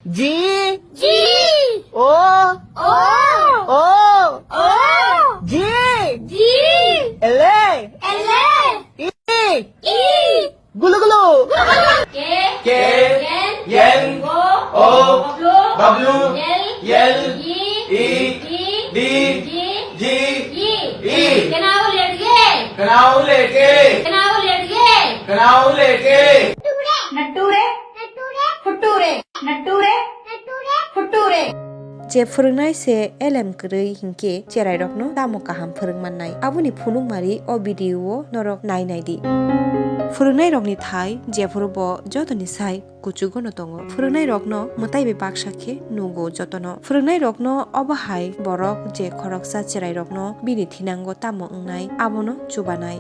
G G O O O O G G L L E E Gulu gulu K K N N O W L E D G E Kenau ledge कनाऊ लेके Kenau ledge कनाऊ लेके Natture Futture Natture Futture जे फोरोंनाय से LM गरै हिंके चेराइरकनो दामो काहाम फोरोंमाननाय आबुनि फुनुंमारि अ video नरक नायनायदि फोरोंनाय रकनि थाय जेफोरबो जतनि साय कुचुगनो दङो फोरोंनाय रकनो मताइबे बाक्साखे नुगो जतनो फोरोंनाय रकनो अबाहाय बरक जे खरकसा चेराइरकनो बिनि थिनांगो तामो अंनाय आबनो चुबानाय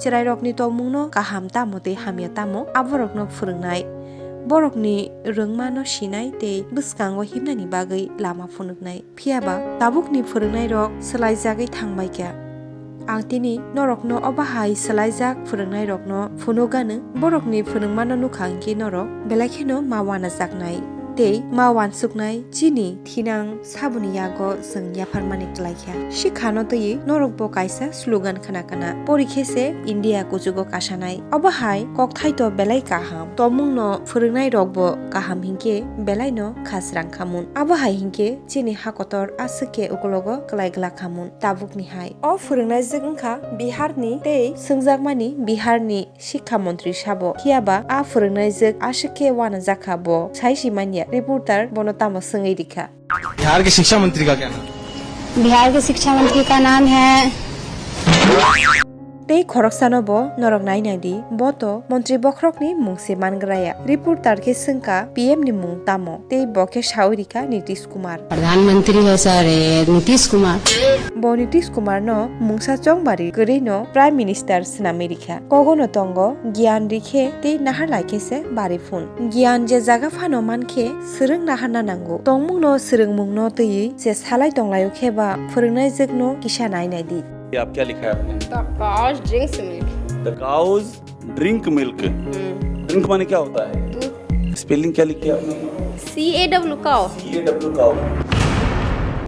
चेराइरकनि तमुंनो काहाम तामोते हामिया तामो आबरकनो फोरोंनाय बरकनि रोंमानो सिनाय ते बस्कांगो हिमनानि बागै लामा फुनुगनाय फियाबा दाबुकनि फोरोंनाय रक सोलायजागै थांबायक्या आं तिनि नरकनो अबाहाय सोलायजाग फोरोंनाय रकनो फुनुगानो बरकनि फोरोंमानो नुखांखि नरक बेलाखेनो मावाना जागनाय ते मावान सुकनाय चिनि थिनां साबुनि यागो जों याफारमानि क्लाइख्या शिखानो तयै नरकबो कायसा स्लोगान खाना परिखेसे इन्डिया कुजुगो कासानाय अबाहाय ककथायतो बेलाय काहाम तमुंनो फोरोंनाय रकबो काहाम हिंके बेलायनो खासरां खामुन अबाहाय हिंके चिनि हाकतर आसुके उकलगो क्लाइग्ला खामुन ताबुकनि हाय अ फोरोंनाय जोंखा बिहारनि ते सोंजागमानि बिहारनि शिक्षा मन्त्री साबो खियाबा आ फोरोंनाय जों आसुके वाना जाखाबो साइसिमानिया रिपोर्टर बनोतामो संगई दिखा बिहार के शिक्षा मंत्री का क्या नाम? बिहार के शिक्षा मंत्री का नाम है ते खरकसानोबो नरक नायनायदि बतो मंत्री बख्रकनि मुंसे मानग्राया रिपोर्टर के संका पीएम नि मुं तामो ते बके सावरिका नीतीश कुमार प्रधानमंत्री है सर नीतीश कुमार बो नीतीश कुमार नो मुंसा चौंबारी गरी नो प्राइम मिनिस्टर सनामेरिका कगनो तंगो ज्ञान रिखे ते नाहार लाइके से बारी फुन ज्ञान जे जागा फानो मानखे सोरों नाहार नांगौ तंमुं नो सोरों मुं नो तयै जे सालाय दंलायो खेबा फोरोंनाय जगनो किसा नायनायदि आप क्या लिखा है आपने? The cows drinks milk. The cows drink milk. Drink माने क्या होता है? स्पेलिंग क्या लिखी है आपने? CAW cow. CAW cow.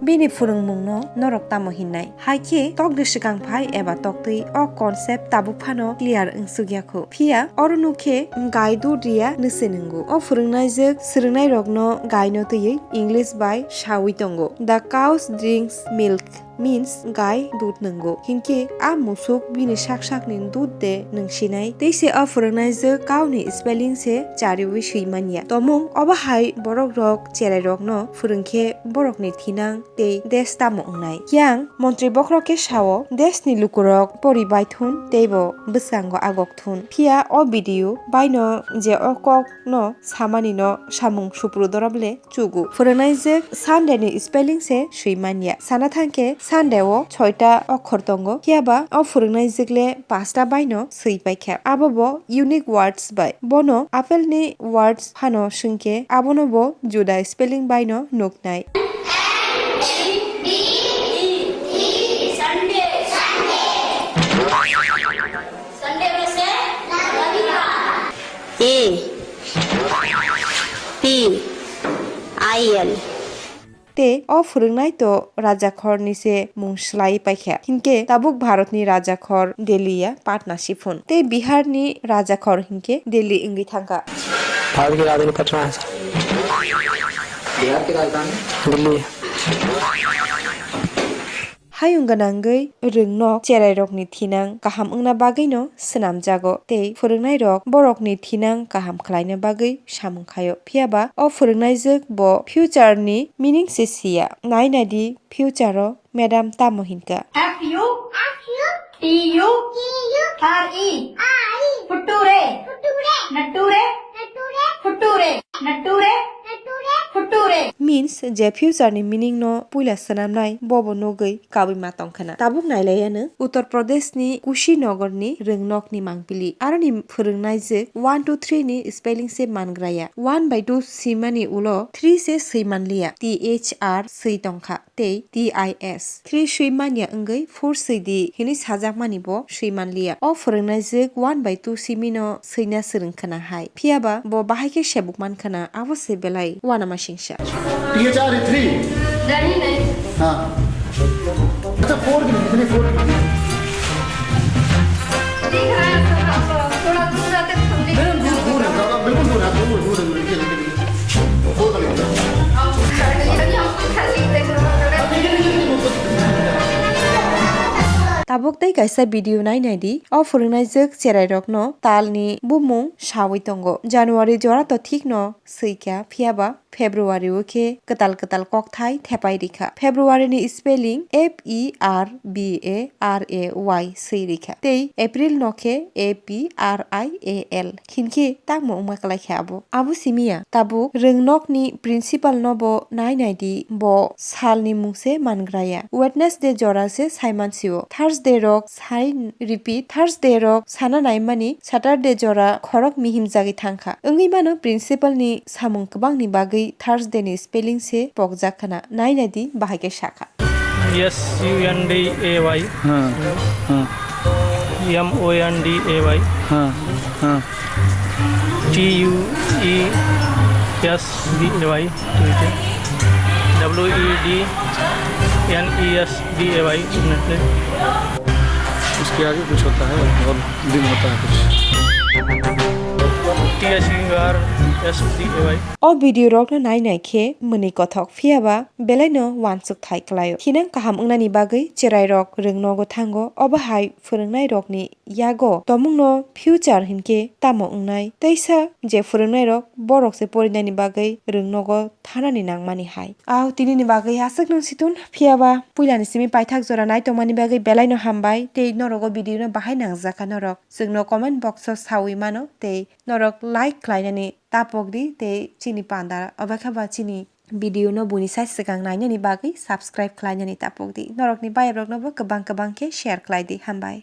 बिनि फुरुंमुंनो नरक तामो हिन्नाय हाइके तक दृश्यकां फाइ एबा तक्तै अ कन्सेप्ट ताबुफानो क्लियार ओंसुगियाखौ फिया अरुनुखे गाइदु रिया नसेनंगु अ फुरुंनाय जोग सोरोंनाय रगनो गायनो तयै इंग्लिश बाय शावी तंगो the cows drinks milk means गाय दूध नंगौ हिंके आ मुसुक बिनि साक-साकनि दूध दे नंसिनाय तैसे आ फुरुंनाय जो गावनि स्पेलिंग से चारिवि सैमानिया तमुं अबाहाय बरक रक चेराय रकनो फुरुंखे बरकनि थिनां ते देश तामो अंनाय यां मन्त्री बख्रके सावो देशनि लुकुरक परिबायथुन तेबो बसांगो आगकथुन फिया अ भिडिअ बायनो जे अकक न सामानि न सामुं सुप्रुदरबले चुगु फुरुंनाय जो सानदेनि स्पेलिंग से सैमानिया साना थांके सानदेओ 6टा अक्षर दंगो कियाबा अ फुरुंनाय जोगले 5टा बायनो सैबायख्या आबोबो यूनिक वर्ड्स बाय बनो आपेलनि वर्ड्स फानो सुंके आबोनोबो जुदा स्पेलिंग बायनो नुकनाय APIL ते अ फुरुंनाय तो राजाखर निसे मुं स्लाय पाइख्या हिंके ताबुक भारतनि राजाखर दिल्लीया पाटना सिफुन ते बिहारनि राजाखर हिंके दिल्ली इंगि थांका भारत की राजधानी पटना है बिहार की राजधानी दिल्ली हायुंगानांगै रोंनो चेराय रकनि थिनां काहाम अंगना बागैनो सनाम जागो ते फोरोंनाय रक बरकनि थिनां काहाम खलायनो बागै सामुंखायो फियाबा अ फोरोंनाय जोग ब फ्यूचारनि मिनिं सेसिया नायनादि फ्यूचारो मेडाम तामोहिनका FU TU RE Futture Natture Futture Natture Futture means je future ni meaning no puila sanamnai bobo nogoi kawi ma tongkhana tabuk nailayano Uttar Pradesh ni Kushinagar ni Ringnok ni mangpili aroni phurungnai je 1 2 3 ni spelling se mangraya 1/2 simani ulo 3 se seimanliya thr sei tongkha tei tis 3 seimania engei 4 seidi hini sajakmani bo seimanliya o phurungnai je 1/2 simino seina srungkhana hai phiaba bo bahaike sebukman khana abo se belai wanama singsa THR 3 नहीं हाँ अच्छा 4 की कितने 4 दिख रहा है थोड़ा दूर आते समझे दूर है ज़्यादा बिल्कुल दूर है दूर है लड़की दो Kalinga tabuk tei kaisa video nainai di o phurungnai jek cherai rok no talni bumung sawi tongo January jora to thik no seikya phiaba February o khe katal kokthai thepai rikha February ni spelling FERBARAY sei rikha tei April no khe APRIAL khinkhe tangmo ungma kalai khe abo simia tabuk Ringnok ni principal no bo nainai di bo sal ni mungse mangraya Wednesday jora se saimansio Thursday rok sai repeat Thursday rok sana naimani Saturday jora khorok mihim jagi thangkha ongui mano principal ni samung kwbang ni bagui Thursday ni spelling se pokjakhana nainai di bahage shakha SUNDAY हाँ हाँ MONDAY हाँ हाँ TUESDAY WEDNESDAY उसके आगे कुछ होता है और दिन होता है कुछ THERSDAY o video rok no nainai khe muni kothok phiaba belai no wansuk thai klaio hinang kaham ungnani bagui cherai rok Ringnogo thango obo hai phurungnai rok ni yago tomung no future hinke tamo ungnai teisa je phurungnai rok borok se porinani bagui Ringnogo thanani nangmani hai au tinini bagui asuk nung situn phiaba puilani simi paithak jora nai tongmani bagui belai no hambai tei norogo video no bahai nangjaka norok jungno comment box o sawi mano tei norok like khlainani tapokdi tei chini panda obakhaba chini video no buni sai sikang nainani bagui subscribe khlainani tapokdi norokni bayarok no bo kwbang khe share khlaidi hambai।